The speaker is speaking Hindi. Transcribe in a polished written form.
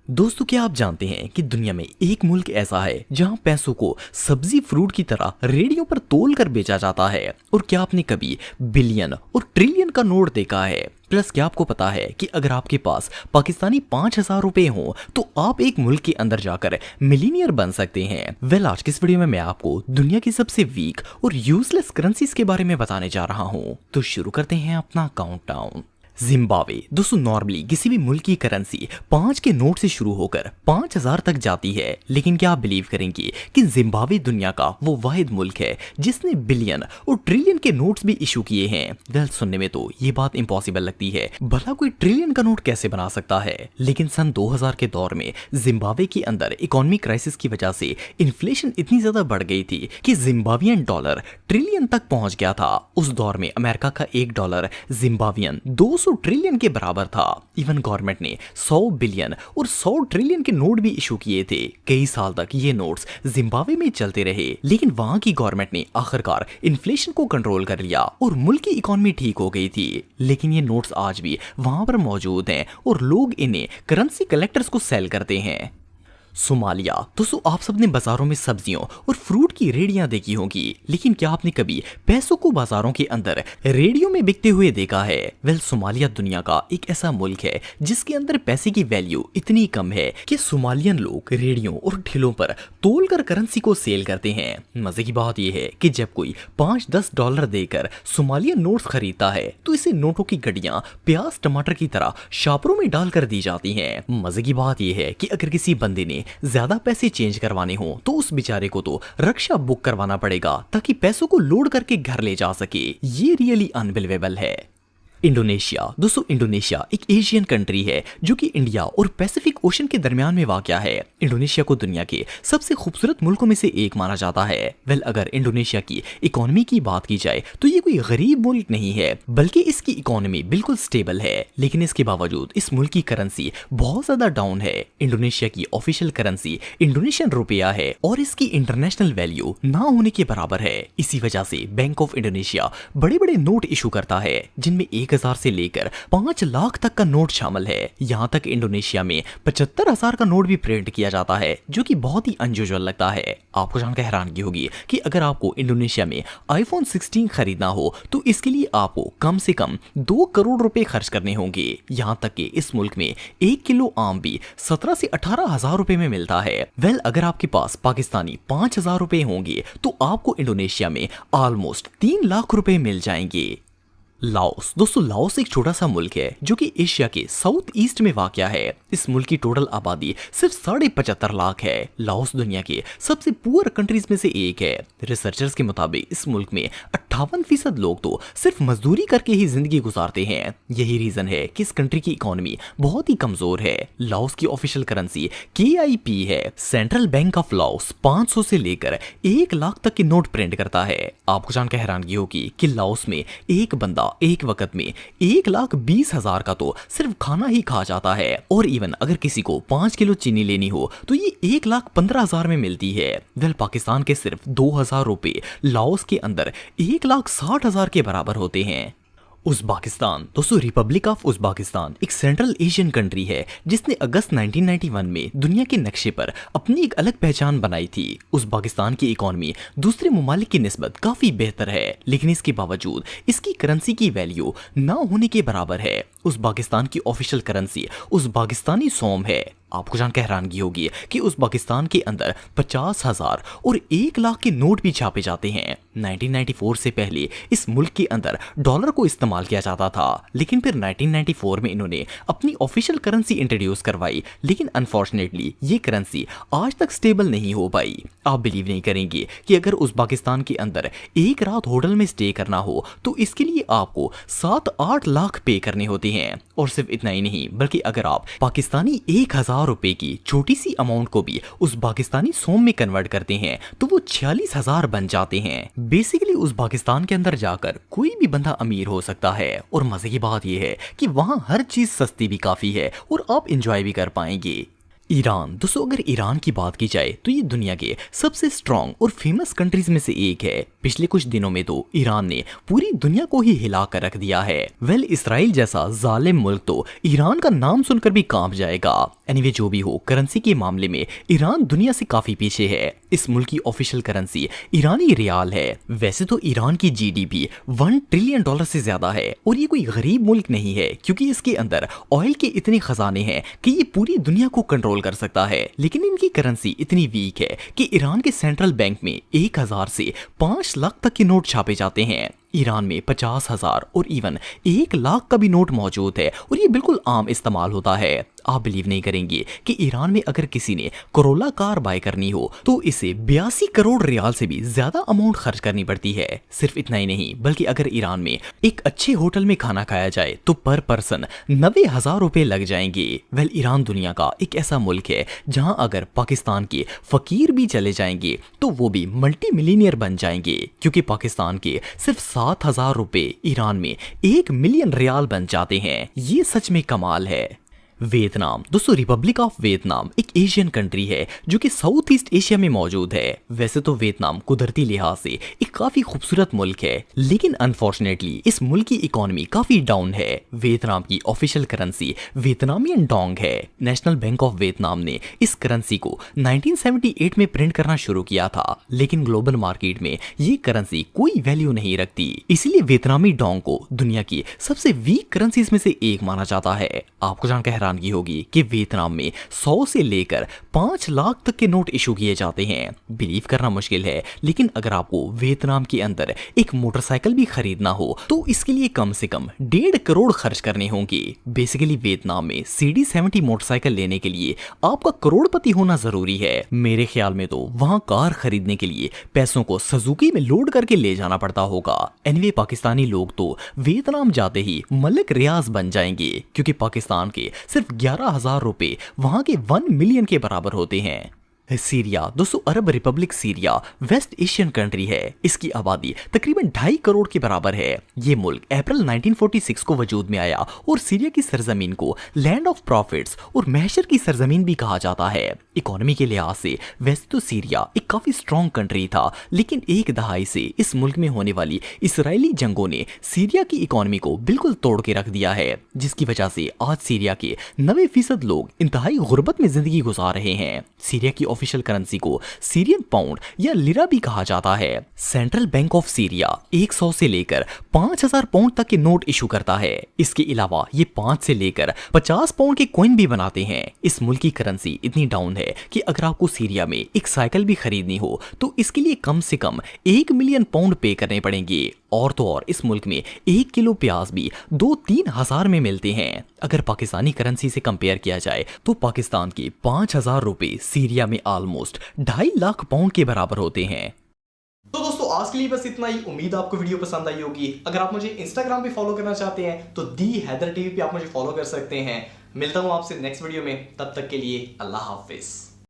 दोस्तों, क्या आप जानते हैं कि दुनिया में एक मुल्क ऐसा है जहां पैसों को सब्जी फ्रूट की तरह रेडियो पर तोल कर बेचा जाता है। और क्या आपने कभी बिलियन और ट्रिलियन का नोट देखा है? प्लस क्या आपको पता है कि अगर आपके पास पाकिस्तानी 5,000 रुपए हो तो आप एक मुल्क के अंदर जाकर मिलीनियर बन सकते हैं। आज की इस वीडियो में मैं आपको दुनिया की सबसे वीक और यूजलेस करेंसीज के बारे में बताने जा रहा हूँ। तो शुरू करते हैं अपना काउंटडाउन। जिम्बाब्वे। दोस्तों, नॉर्मली किसी भी मुल्क की करेंसी 5 के नोट से शुरू होकर 5,000 तक जाती है, लेकिन क्या आप बिलीव करेंगे कि जिम्बाब्वे दुनिया का वो वाहिद मुल्क है जिसने बिलियन और ट्रिलियन के नोट्स भी इशू किए हैं। सुनने में तो ये बात इम्पॉसिबल लगती है, भला कोई ट्रिलियन का नोट कैसे बना सकता है? लेकिन सन 2000 के दौर में जिम्बाब्वे के अंदर इकोनॉमिक क्राइसिस की वजह से इन्फ्लेशन इतनी ज्यादा बढ़ गई थी कि जिम्बाब्वियन डॉलर ट्रिलियन तक पहुंच गया था। उस दौर में अमेरिका का $1 जिम्बाब्वियन 200 ट्रिलियन के बराबर था। इवन गवर्नमेंट ने 100 बिलियन और 100 ट्रिलियन के नोट भी इशू किए थे। कई साल तक ये नोट्स जिम्बाब्वे में चलते रहे, लेकिन वहां की गवर्नमेंट ने आखिरकार इन्फ्लेशन को कंट्रोल कर लिया और मुल्क की इकोनॉमी ठीक हो गई थी। लेकिन ये नोट्स आज भी वहां पर मौजूद हैं और लोग इन्हें करेंसी कलेक्टर्स को सेल करते हैं। सोमालिया। दोस्तों, आप सबने बाजारों में सब्जियों और फ्रूट की रेडियां देखी होंगी, लेकिन क्या आपने कभी पैसों को बाजारों के अंदर रेडियो में बिकते हुए देखा है? सोमालिया दुनिया का एक ऐसा मुल्क है जिसके अंदर पैसे की वैल्यू इतनी कम है कि सोमालियन लोग रेडियो और ठेलों पर तोल कर करेंसी को सेल करते हैं। मजे की बात यह है कि जब कोई $5-10 देकर सोमालियन नोट्स खरीदता है तो इसे नोटों की गड्डियां प्याज टमाटर की तरह शापरों में डालकर दी जाती हैं। मजे की बात यह है कि अगर किसी बंदे ने ज्यादा पैसे चेंज करवाने हो तो उस बेचारे को तो रक्षा बुक करवाना पड़ेगा ताकि पैसों को लोड करके घर ले जा सके। ये रियली अनबिलीवेबल है। इंडोनेशिया। दोस्तों, इंडोनेशिया एक एशियन कंट्री है जो कि इंडिया और पैसिफिक ओशन के दरमियान में वाक़या है। इंडोनेशिया को दुनिया के सबसे खूबसूरत मुल्कों में से एक माना जाता है। अगर इंडोनेशिया की इकोनॉमी की बात की जाए तो ये कोई गरीब मुल्क नहीं है, बल्कि इसकी इकोनॉमी बिल्कुल स्टेबल है। लेकिन इसके बावजूद इस मुल्क की करेंसी बहुत ज्यादा डाउन है। इंडोनेशिया की ऑफिशियल करेंसी इंडोनेशियन रुपया है और इसकी इंटरनेशनल वैल्यू ना होने के बराबर है। इसी वजह से बैंक ऑफ इंडोनेशिया बड़े बड़े नोट इशू करता है जिनमें 1,000 से लेकर 5 लाख तक का नोट शामिल है। यहाँ तक इंडोनेशिया में 75,000 का नोट भी प्रिंट किया जाता है, जो कि बहुत ही अनयूजुअल लगता है। आपको जानकर हैरानगी होगी कि अगर आपको इंडोनेशिया में iPhone 16 खरीदना हो तो इसके लिए आपको कम से कम 2 करोड़ रुपए खर्च करने होंगे। यहाँ तक कि इस मुल्क में 1 किलो आम भी 17 से 18,000 रुपए में मिलता है। अगर आपके पास पाकिस्तानी 5,000 रुपए होंगे तो आपको इंडोनेशिया में ऑलमोस्ट 3 लाख रुपए मिल जाएंगे। लाओस। दोस्तों, लाओस एक छोटा सा मुल्क है जो कि एशिया के साउथ ईस्ट में वाक़या है। इस मुल्क की टोटल आबादी सिर्फ 75.5 लाख है। लाओस दुनिया के सबसे पुअर कंट्रीज में से एक है। रिसर्चर्स के मुताबिक इस मुल्क में 58% लोग तो सिर्फ मजदूरी करके ही जिंदगी गुजारते हैं। यही रीजन है कि इस कंट्री की इकोनॉमी बहुत ही कमजोर है। लाओस की ऑफिशियल करेंसी KIP है। सेंट्रल बैंक ऑफ लाओस 500 से लेकर 1 लाख तक के नोट प्रिंट करता है। आपको जानकर हैरानगी होगी कि लाओस में एक बंदा एक वक्त में 1,20,000 का तो सिर्फ खाना ही खा जाता है। और इवन अगर किसी को 5 किलो चीनी लेनी हो तो ये 1,15,000 में मिलती है। पाकिस्तान के सिर्फ 2,000 रुपए लाओस के अंदर 1,60,000 के बराबर होते हैं। उज़्बेकिस्तान। दोस्तों, रिपब्लिक ऑफ उज़्बेकिस्तान एक सेंट्रल एशियन कंट्री है जिसने अगस्त 1991 में दुनिया के नक्शे पर अपनी एक अलग पहचान बनाई थी। उज़्बेकिस्तान की इकोनॉमी दूसरे ममालिक की निस्बत काफी बेहतर है, लेकिन इसके बावजूद इसकी करेंसी की वैल्यू ना होने के बराबर है। उज़्बेकिस्तान की ऑफिशियल करेंसी उज़्बेकिस्तानी सोम है। आपको जानकर हैरानगी होगी कि उज़्बेकिस्तान के अंदर 50,000 और 1 लाख के नोट भी छापे जाते हैं। 1994 से पहले इस मुल्क के अंदर डॉलर को इस्तेमाल किया जाता था, लेकिन फिर 1994 में इन्होंने अपनी ऑफिशियल करेंसी इंट्रोड्यूस करवाई। लेकिन अनफॉर्चुनेटली ये करेंसी आज तक स्टेबल नहीं हो पाई। आप बिलीव नहीं करेंगे कि अगर उज़्बेकिस्तान के अंदर एक रात होटल में स्टे करना हो तो इसके लिए आपको 7-8 लाख पे करने होते हैं। और सिर्फ इतना ही नहीं, बल्कि अगर आप पाकिस्तानी 1,000 रुपए की छोटी सी अमाउंट को भी उज़्बेकिस्तानी सोम में कन्वर्ट करते हैं तो वो 46,000 बन जाते हैं। बेसिकली उज़्बेकिस्तान के अंदर जाकर कोई भी बंदा अमीर हो सकता है। और मजे की बात यह है कि वहां हर चीज सस्ती भी काफी है और आप इंजॉय भी कर पाएंगे। ईरान दोस्तों, अगर ईरान की बात की जाए तो ये दुनिया के सबसे स्ट्रॉन्ग और फेमस कंट्रीज में से एक है। पिछले कुछ दिनों में तो ईरान ने पूरी दुनिया को ही हिला कर रख दिया है। इसराइल जैसा जालिम मुल्क तो ईरान का नाम सुनकर भी कांप जाएगा। एनीवे, जो भी हो, करेंसी के मामले में ईरान दुनिया से काफी पीछे है। इस मुल्क की ऑफिशियल करेंसी ईरानी रियाल है। वैसे तो ईरान की जीडीपी $1 ट्रिलियन से ज्यादा है और ये कोई गरीब मुल्क नहीं है, क्योंकि इसके अंदर ऑयल के इतने खजाने हैं कि ये पूरी दुनिया को कंट्रोल कर सकता है। लेकिन इनकी करेंसी इतनी वीक है कि ईरान के सेंट्रल बैंक में 1000 से 5 लाख तक के नोट छापे जाते हैं। ईरान में 50,000 और इवन 1 लाख का भी नोट मौजूद है और ये बिल्कुल आम इस्तेमाल होता है। आप बिलीव नहीं करेंगे कि ईरान में अगर किसी ने कोरोला कार बाय करनी हो तो इसे 82 करोड़ रियाल से भी ज्यादा अमाउंट खर्च करनी पड़ती है। सिर्फ इतना ही नहीं, बल्कि अगर ईरान में एक अच्छे होटल में खाना खाया जाए तो पर पर्सन 90,000 रुपए लग जाएंगे। ईरान दुनिया का एक ऐसा मुल्क है जहां अगर पाकिस्तान के फकीर भी चले जाएंगे तो वो भी मल्टी मिलीनियर बन जाएंगे, क्योंकि पाकिस्तान के सिर्फ 7,000 रुपए ईरान में 1 मिलियन रियाल बन जाते हैं। ये सच में कमाल है। वियतनाम दोस्तों, रिपब्लिक ऑफ वियतनाम एक एशियन कंट्री है जो कि साउथ ईस्ट एशिया में मौजूद है। वैसे तो वियतनाम कुदरती लिहाज से एक काफी खूबसूरत मुल्क है, लेकिन अनफॉर्चुनेटली इस मुल्क की इकोनॉमी काफी डाउन है। वियतनाम की ऑफिशियल करेंसी वियतनामियन डोंग है। नेशनल बैंक ऑफ वियतनाम ने इस करेंसी को 1978 में प्रिंट करना शुरू किया था, लेकिन ग्लोबल मार्केट में ये करेंसी कोई वैल्यू नहीं रखती। इसलिए वियतनामी डोंग को दुनिया की सबसे वीक करेंसीज में से एक माना जाता है। आपको जानकर हैरानगी होगी कि वियतनाम में 100 से लेकर 5 लाख तक के नोट इशू किए जाते हैं। बिलीव करना मुश्किल है, लेकिन अगर आपको वियतनाम के अंदर एक मोटरसाइकिल भी खरीदना हो तो इसके लिए कम से कम 1.5 करोड़ खर्च करने होंगे। बेसिकली वियतनाम में CD70 मोटरसाइकिल लेने के लिए आपका करोड़पति होना जरूरी है। मेरे ख्याल में तो वहां कार खरीदने के लिए पैसों को सुजुकी में लोड करके ले जाना पड़ता होगा। एनीवे, पाकिस्तानी लोग तो वियतनाम जाते ही मलिक रियाज बन जाएंगे, क्योंकि पाकिस्तान के सिर्फ 11,000 रुपए वहां के 1 मिलियन के बराबर होते हैं। सीरिया दोस्तों, Arab Republic Syria West Asian country है। इसकी आबादी तकरीबन 2.5 करोड़ के बराबर है। ये मुल्क अप्रैल 1946 को वजूद में आया और सीरिया की सरजमीन को लैंड ऑफ प्रॉफिट्स और महशर की सरजमीन भी कहा जाता है। इकोनॉमी के लिहाज से वैसे तो सीरिया एक काफी स्ट्रॉन्ग कंट्री था, लेकिन एक दहाई से इस मुल्क में होने वाली इसराइली जंगों ने सीरिया की इकोनॉमी को बिल्कुल तोड़ के रख दिया है, जिसकी वजह से आज सीरिया के 90% लोग इंतहाई गुर्बत में जिंदगी गुजार रहे हैं। सीरिया की ऑफिशियल करेंसी को सीरियन पाउंड या लिरा भी कहा जाता है। सेंट्रल बैंक ऑफ सीरिया 100 से लेकर 5,000 पाउंड तक के नोट इशू करता है। इसके अलावा ये 5 से लेकर 50 पाउंड के कॉइन भी बनाते हैं। इस मुल्क की करेंसी इतनी डाउन है कि अगर आपको सीरिया में एक साइकिल भी खरीदनी हो तो इसके लिए कम से कम 1 मिलियन पाउंड पे करने पड़ेंगे। और तो और इस मुल्क में 1 किलो प्याज भी 2-3 हजार में मिलते हैं। अगर पाकिस्तानी करेंसी से कंपेयर किया जाए तो पाकिस्तान के 5,000 रुपए सीरिया में ऑलमोस्ट 2.5 लाख पाउंड के बराबर होते हैं। तो दोस्तों, आज के लिए बस इतना ही। उम्मीद आपको वीडियो पसंद आई होगी। अगर आप मुझे इंस्टाग्राम पे फॉलो करना चाहते हैं तो दी हैदर टीवी पे आप मुझे फॉलो कर सकते हैं। मिलता हूं आपसे नेक्स्ट वीडियो में, तब तक के लिए अल्लाह हाफिज।